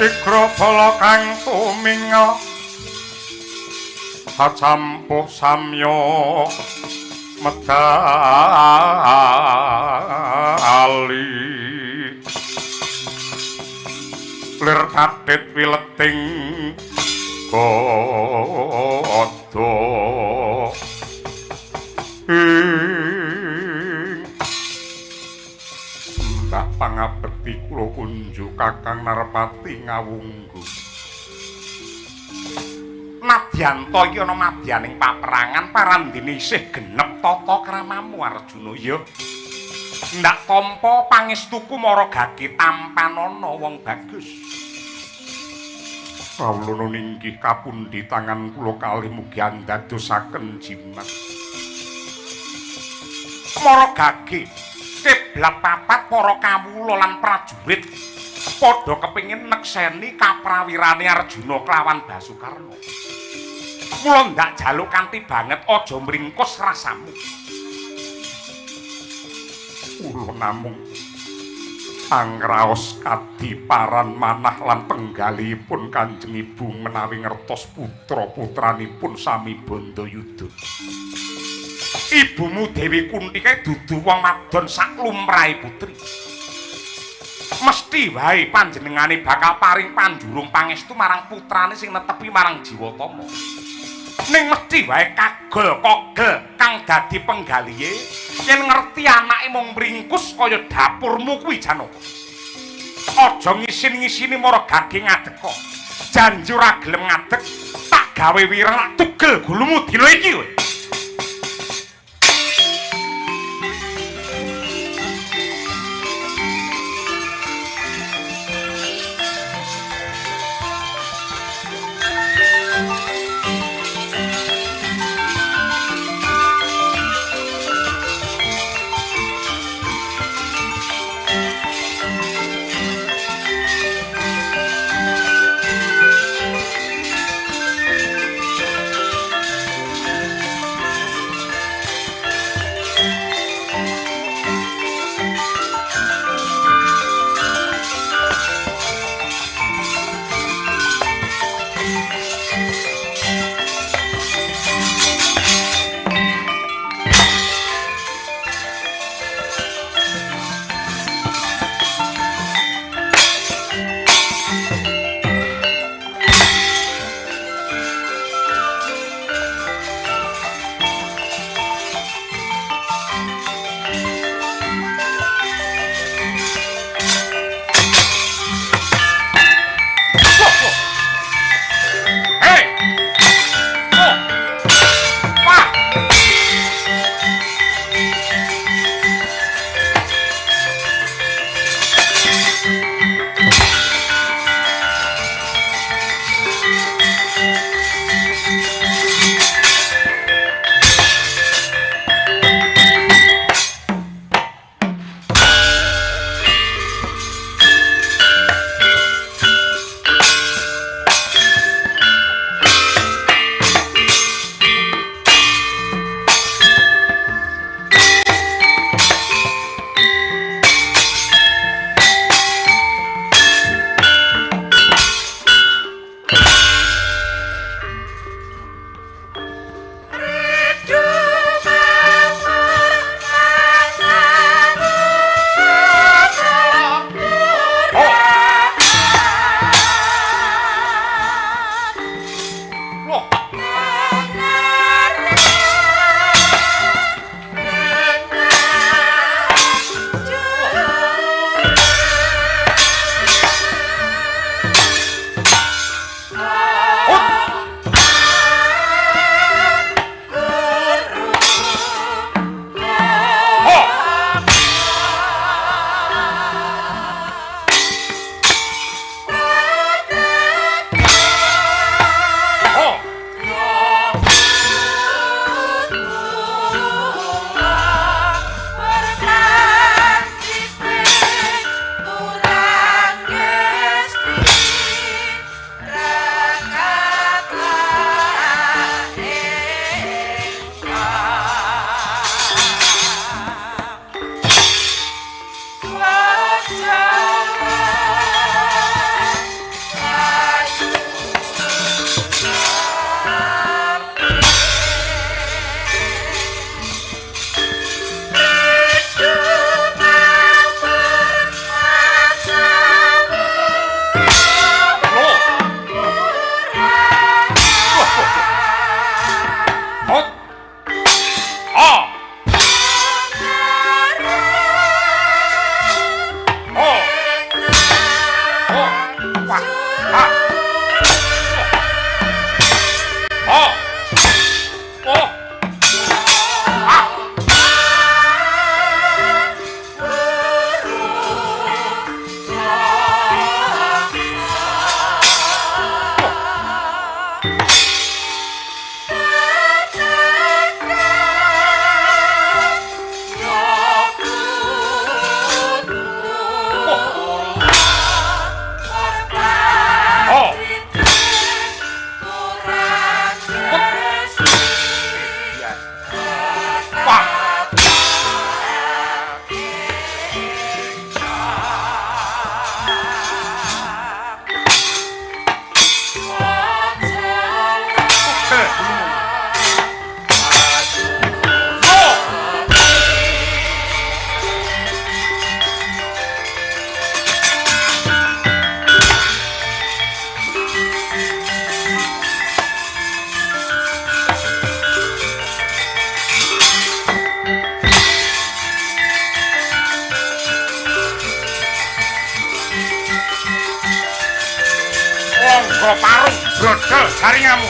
Sigra bala kang tuminga acampuh samya medali lir kadit wileting godo mbah pangabekti kula kunjuk Kakang Narpati ngawunggu Nadyanto iki ana madyaning paperangan parandene isih genep tata kramamu Arjuna ya ndak tampa pangestuku mara gage tampanana wong bagus kawula ninggih kapundi tangan kula kalih mugi andadosaken jimat mara gage kiblat papat para kawula lan prajurit padha kepengin nekseni kaprawirane Arjuna kelawan Basukarna. Mula ndak jaluk kanthi banget aja mringkus rasamu. Kula namung angraos kadiparan manah lan penggalipun Kanjeng Ibu menawi ngertos putra-putranipun sami Bandayuda. Ibumu Dewi Kunthi kae dudu wong wadon sak lumrahe putri. Mesti wae panjenengane bakal paring panjurung pangestu marang putrane sing netepi marang Jiwatama. Ning mesti wae kagol-kogel kang dadi penggalihe yen ngerti anake mung mringkus kaya dapurmu kuwi Janaka. Aja ngisin-ngisini mara gage ngadeg kok. Janji ora gelem ngadeg tak gawe wireng tugel gulumu dina iki kowe. Naga Parung brodol jaringamu.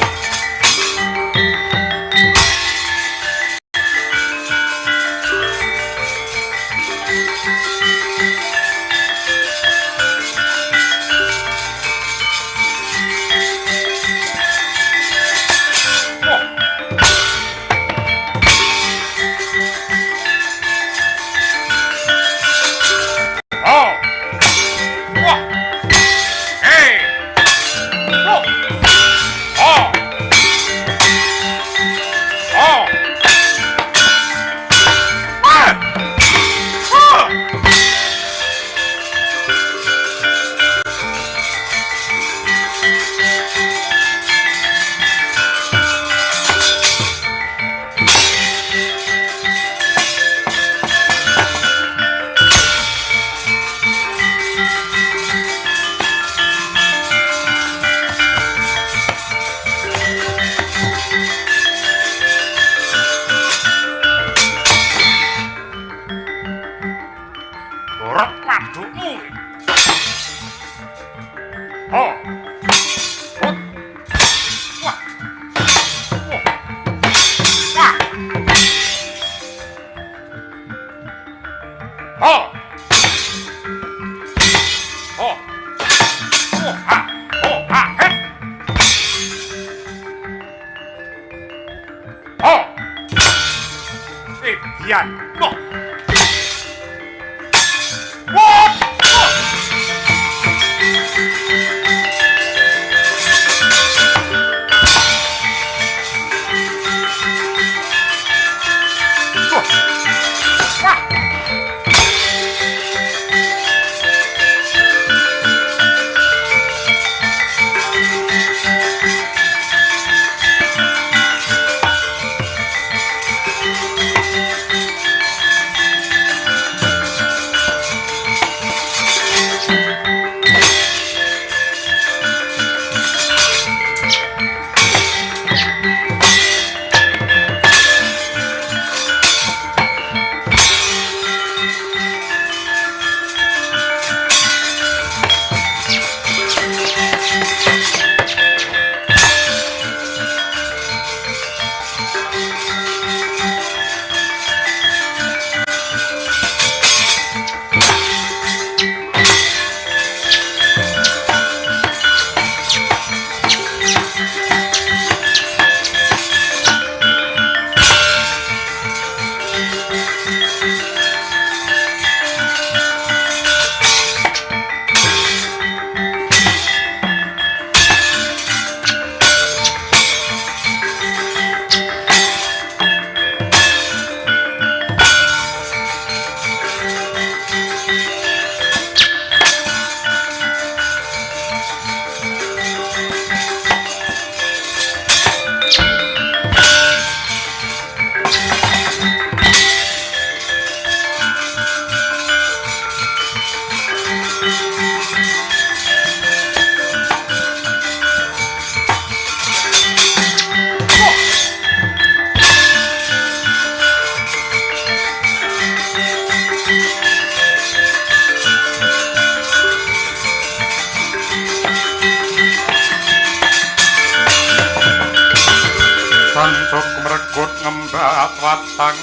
watang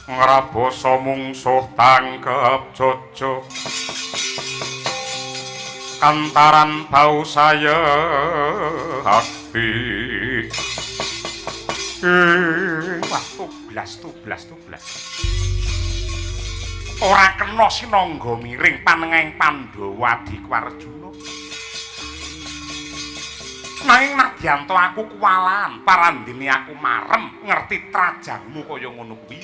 ngrabosa mungsuh tangkep jojo kantaran bau saya hati wah tublas ora kena sinangga miring panengahing Pandhawa Adiku Arjuna nanging nadyanto aku kuwalan parandene aku marem ngerti trajangmu kaya ngono kuwi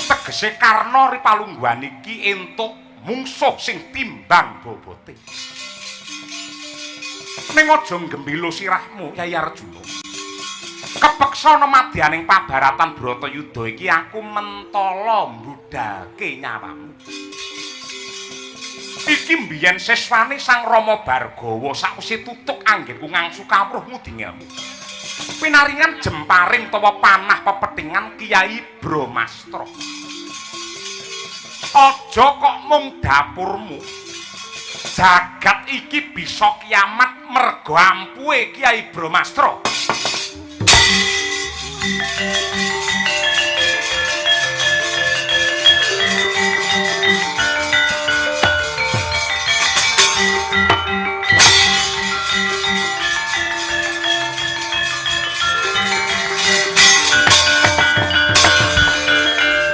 tegese Karna Ripalungguhan iki entuk mungsuh sing timbang bobote ning aja gembelo sirahmu Yai Arjuna kepeksana madyaning pabaratan Bratayuda iki aku mentala mbudhake nyawamu iki mbiyen siswane Sang Rama Bargawa sakwise tutuk anggenku ngangsu kawruhmu dingelmu pinaringan jemparing tawa panah pepethingan Kyai Bramastra aja kok mung dapurmu jagat iki bisa kiamat merga ampuhe Kyai Bromastra.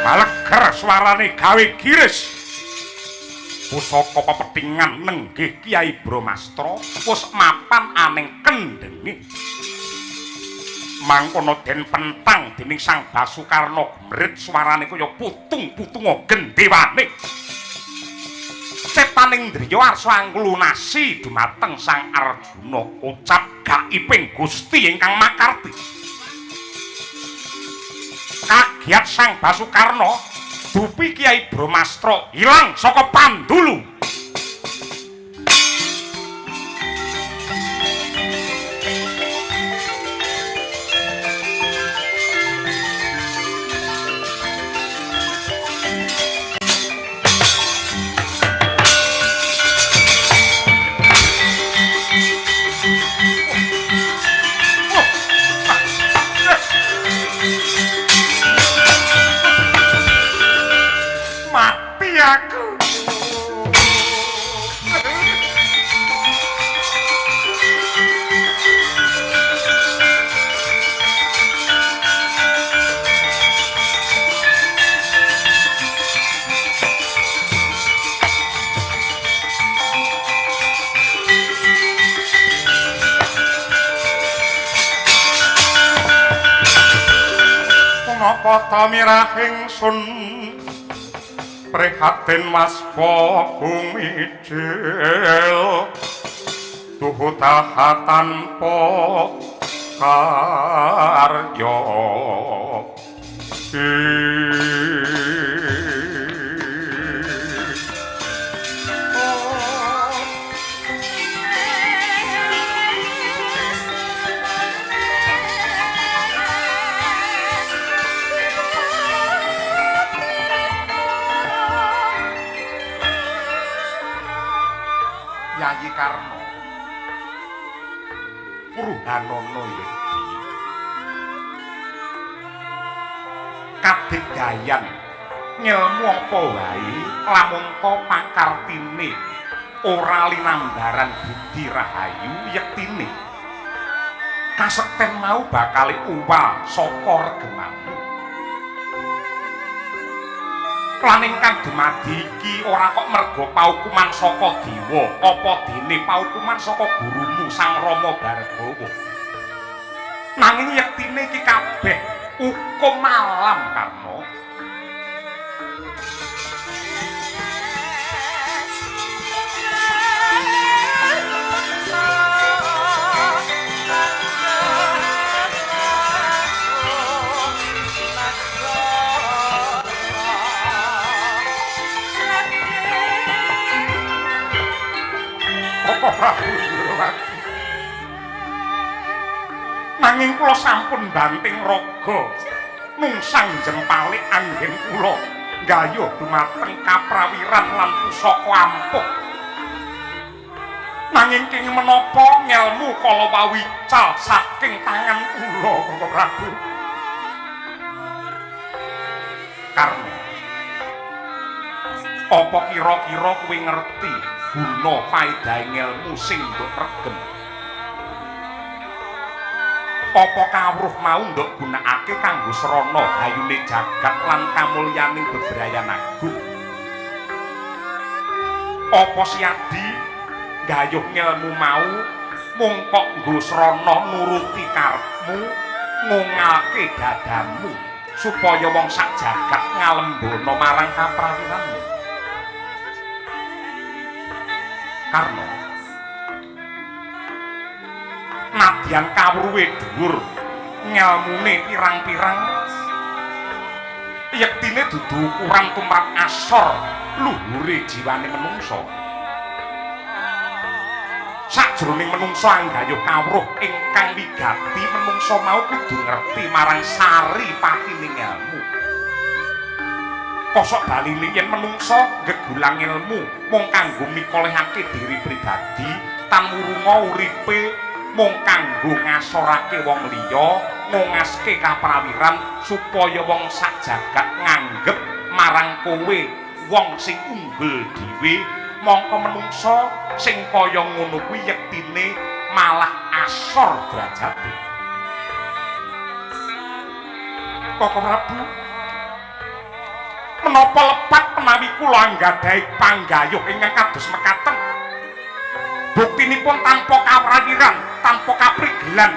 Maleger suarane gawe giris. Pusaka pepethingan nenggih Kyai Bromastra wis mapan aning kendhenge. Mangkono den pentang dening Sang Basukarna gemrit suarane kaya putung-putunga gendhewane. Setaning Driya arsa anglunasi dumateng Sang Arjuna ucap gaiping Gusti ingkang makarti. Kagiat Sang Basukarna dupi Kyai Bromastra ilang saka Pandulu. Aku menapa ta mirahing sun prihatin waspa kumijil tuhu tahatan po karya Yayi Karna Purhanana ya kadegayan ngilmu apa wae lamun to pakartine ora linambaran budi rahayu yektine kasekten mau bakal uwal saka regemamu. Lan ingkang dumadi iki ora kok merga paukuman saka dewa apa dene paukuman saka gurumu Sang Rama Bargawa. Nanging yektine iki kabeh hukum alam Karna. Nanging kula sampun banting raga nungsang jempalik anggen kula nggayuh dumateng kaprawiran lan pusaka ampuh. Nanging king menapa ngelmu kala pawical saking tangan kula Bapak Prabu. Karna apa kira-kira kowe ngerti guna paedahe ngelmu sing mbok regem? Apa kawruh mau nduk gunakake kanggo srana hayune jagat lan kamulyaning bebrayan agung? Apa siadi gayuh ngelmu mau mung kok nggo srana nuruti karepmu ngungalke dadamu supaya wong sak jagat ngalembono marang kaprawiranmu? Karna nadyan kawruhe dhuwur ngelmune pirang-pirang yektine dudu ukuran tumrap asor luhure jiwane menungsa. Sajroning menungsa anggayuh kawruh ingkang wigati menungsa mau kudu ngerti marang sari patine ngelmu. kosok dalile yen menungsa gegulang ilmu mung kanggo mikolehake diri pribadi tan murunga uripe mung kanggo ngasorake wong liya ngongaske kaprawiran supaya wong sak jagat nganggep marang kowe wong sing unggul dhewe mongko menungsa sing kaya ngono kuwi yektine malah asor derajate. Koko Prabu menapa lepat menawi kula anggadhahi panggayuh ingkang kados mekaten buktinipun tanpa kaprawiran tanpa kaprigelan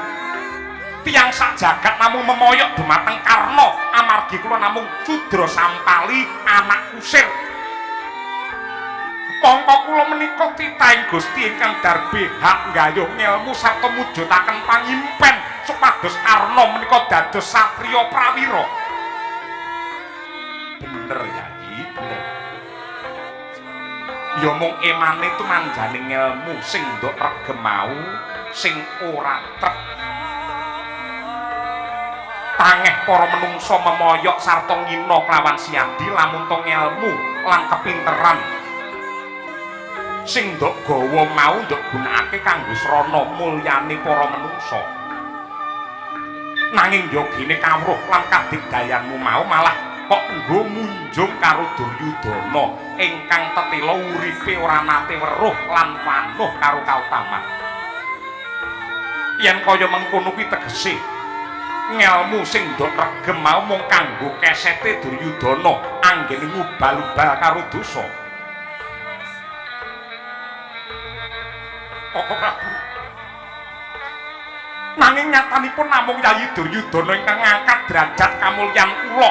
tiyang sak jagat namung memoyok dumateng Karna amargi kula namung Sudra Sampali anak kusir. Mongko kula menika titahing Gusti ingkang darbe hak nggayuh ngelmu sarta mujudaken pangimpen supados Karna menika dados satriya prawira. Bener Yayi, bener. Ya mung emane tumanjane ngelmu sing nduk regem mau sing ora trep. Tangeh para menungsa memoyok sarta ngina kelawan siadi lamun to ngelmu lan kepinteran sing nduk gawa mau nduk gunakake kanggo srana mulyane para menungsa. Nanging yogine kawruh lan kadigdayanmu mau malah kok nggo munjung karo Duryudana ingkang tetela uripe ora nate weruh lan panuh karo kautaman. Yen kaya mengkono kuwi tegese ngelmu sing ndok regem mau mung kanggo kesete Duryudana anggene ngubal-ubal karo dosa. Koko Prabu nanging nyatanipun namung Yayi Duryudana ingkang ngangkat derajat kamulyan kula.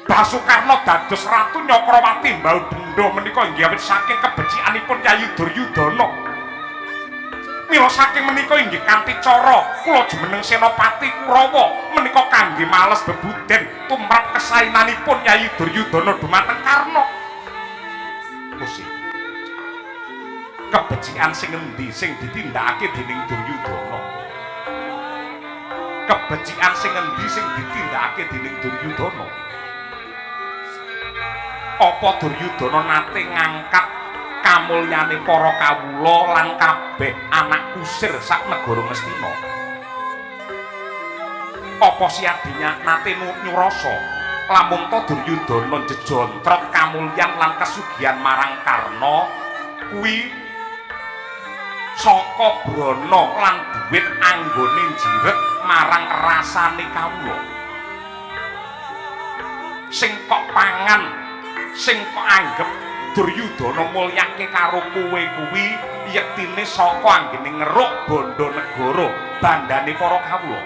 Basukarna dados Ratu Nyakrawati Mbaldenda menika inggih awit saking kebecikanipun Yayi Duryudana. Mila saking menika inggih kanthi cara kula jumeneng Senopati Kurawa menika kangge males bebuden tumrap kesaenanipun Yayi Duryudana dumateng Karna. Gusti, kebecikan sing endi sing ditindakake dening Duryudana? Kebecikan sing endi sing ditindakake dening Duryudana? Apa Duryudana nate ngangkat kamulyane para kawula lan kabeh anak kusir sak negara Ngastina? Apa siadinya nate nyurasa lamun to Duryudana jejontrot kamulyan lan kesugihan marang Karna kuwi saka brana lan dhuwit anggone jiret marang rasane kawula sing kok pangan sing kok anggep Duryudana mulyake karo kowe kuwi yektine saka anggene ngeruk bondo negara bandane para kawula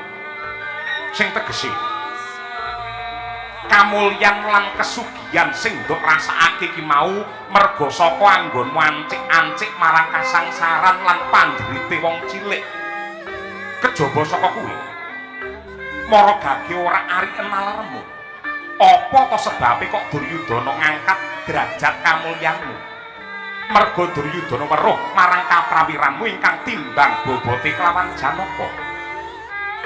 sing tegese kamulyan lan kesugihan sing nduk rasakake ki mau merga saka anggonmu ancik-ancik marang kasangsaran lan pandrite wong cilik kejaba saka kuwi maragake ora ari enal remu. Apa to sebabe kok Duryudana ngangkat derajat kamulyanmu? Merga Duryudana weruh marang kaprawiranmu ingkang timbang bobote kelawan Janaka.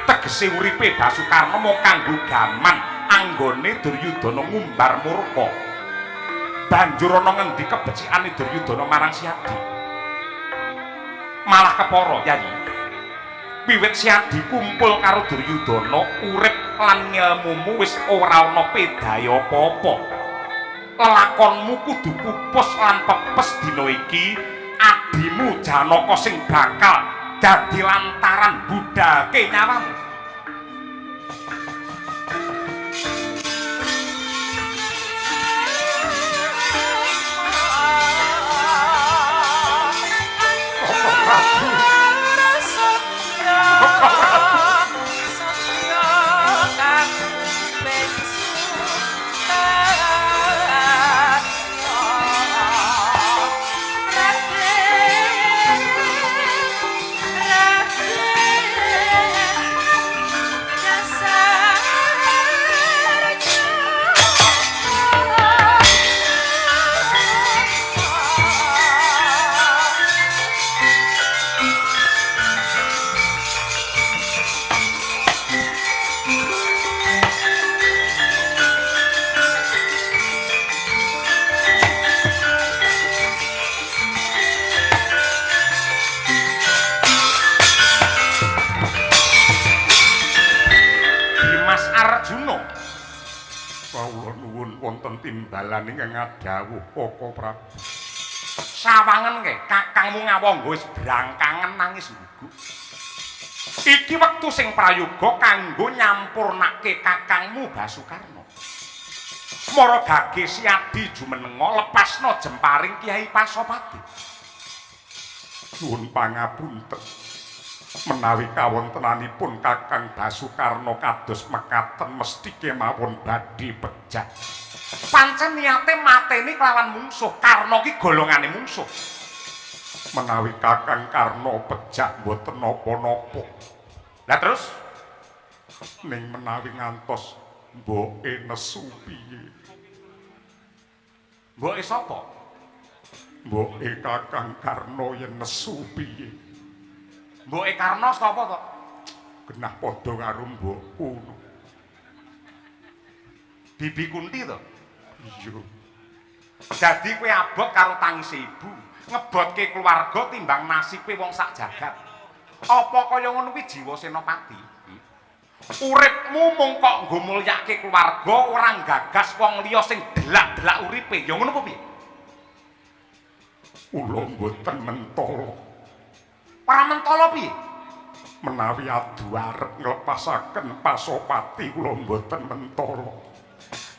Tegese uripe Basukarna mung kanggo gaman anggone Duryudana ngumbar murka. Banjur ana ngendi kebecikane Duryudana marang Siadi? Malah kepara Yayi. Wiwit Siadi kumpul karo Duryudana urip lan ngelmumu wis ora ana pedhae apa-apa. Lelakonmu kudu pupus lan pepes dina iki adimu Janaka sing bakal dadi lantaran budhake nyawamu. boten timbalan ingkang dawuh Koko Prabu. Sawangen nggih, kakangmu ngawangga wis brangkangen nangis gugu. Iki wektu sing prayoga kanggo nyampurnake kakangmu Basukarna. Mara gage siadi jumenenga lepasna jemparing Kyai Pasopati. Nuwun pangapunten. Menawi kawontenanipun Kakang Basukarna kados mekaten mesti kemawon badhe bejat. Pancen niate mateni kelawan mungsuh, Karna ki golongane mungsuh. Menawi Kakang Karna bejat mboten napa-napa. Lah terus ning menawi ngantos mboke nesu piye? Mboke sapa? Mboke Kakang Karna yen nesu piye? Mboke Karna sapa to? Genah padha karo mbokku. Bibi Kunti to? Iya. Dadi kowe abot karo tangis ibu, ngebotke keluarga timbang nasibe wong sak jagat. Apa kaya ngono kuwi jiwa Senopati? Uripmu mung kok nggo mulyake keluarga, ora gagas wong liya sing delak-delak uripe. Ya ngono apa piye? Kula mboten mentala. Ora mentala piye? Menawi adu arep nglepasaken Pasopati kula mboten mentala.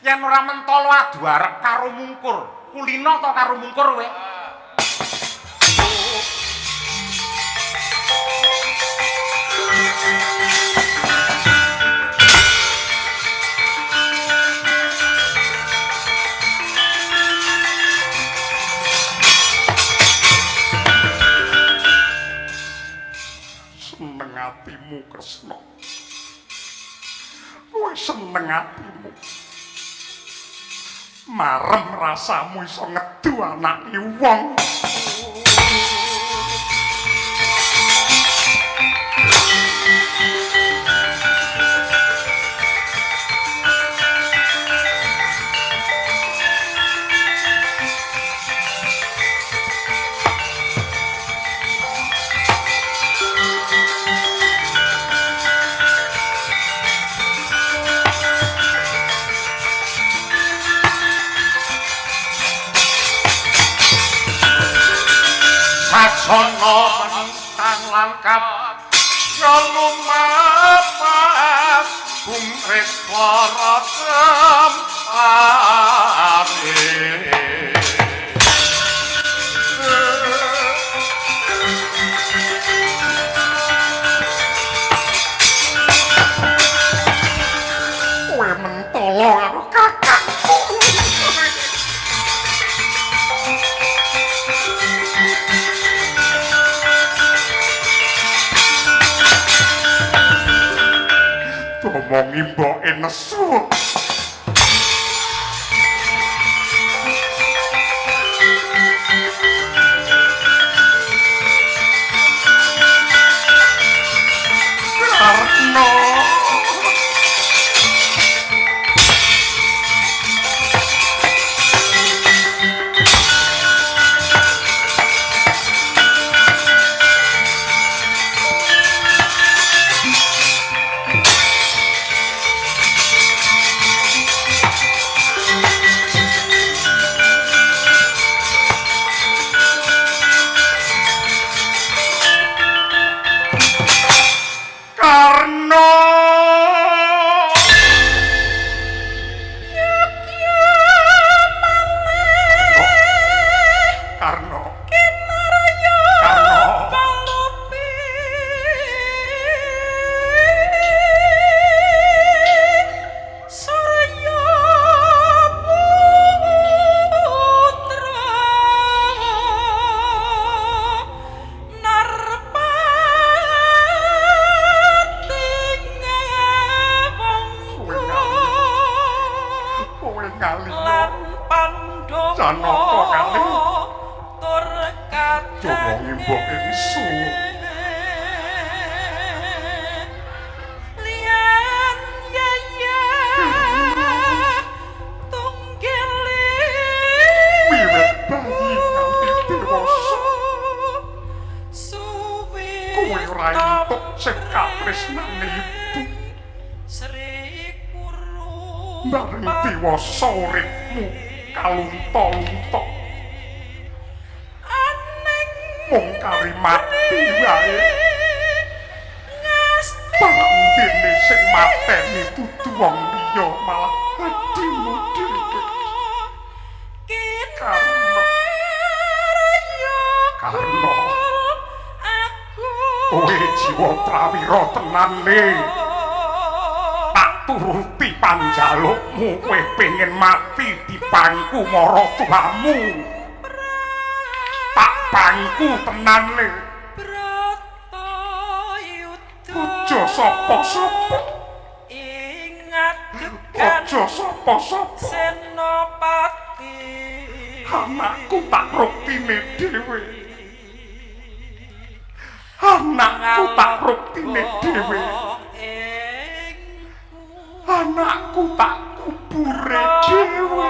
Yen ora mentala adu arep karo mungkur, kulino to karo mungkur kowe? Seneng atimu Kresna. Kowe seneng atimu. Marem rasamu iso ngedu anake wong. Sajono mentang langkap yo lumapas bumres para kowe mentolo karo kakakku. Omongi mboke nesu. Karna bareng diwasa uripmu kalunta-lunta mung kari mati wae pamdene sing mateni dudu wong liya malah adimu dhewe karena kowe jiwa prawira tenan le tak turuti panjalukmu kowe pengen mati di pangku mara tuamu tak pangku tenan le ojo sapa-sapa ingat ojo sapa-sapa senopati anakku tak ruktine dhewe anakku tak ruktine dhewe anakku tak kubure dhewe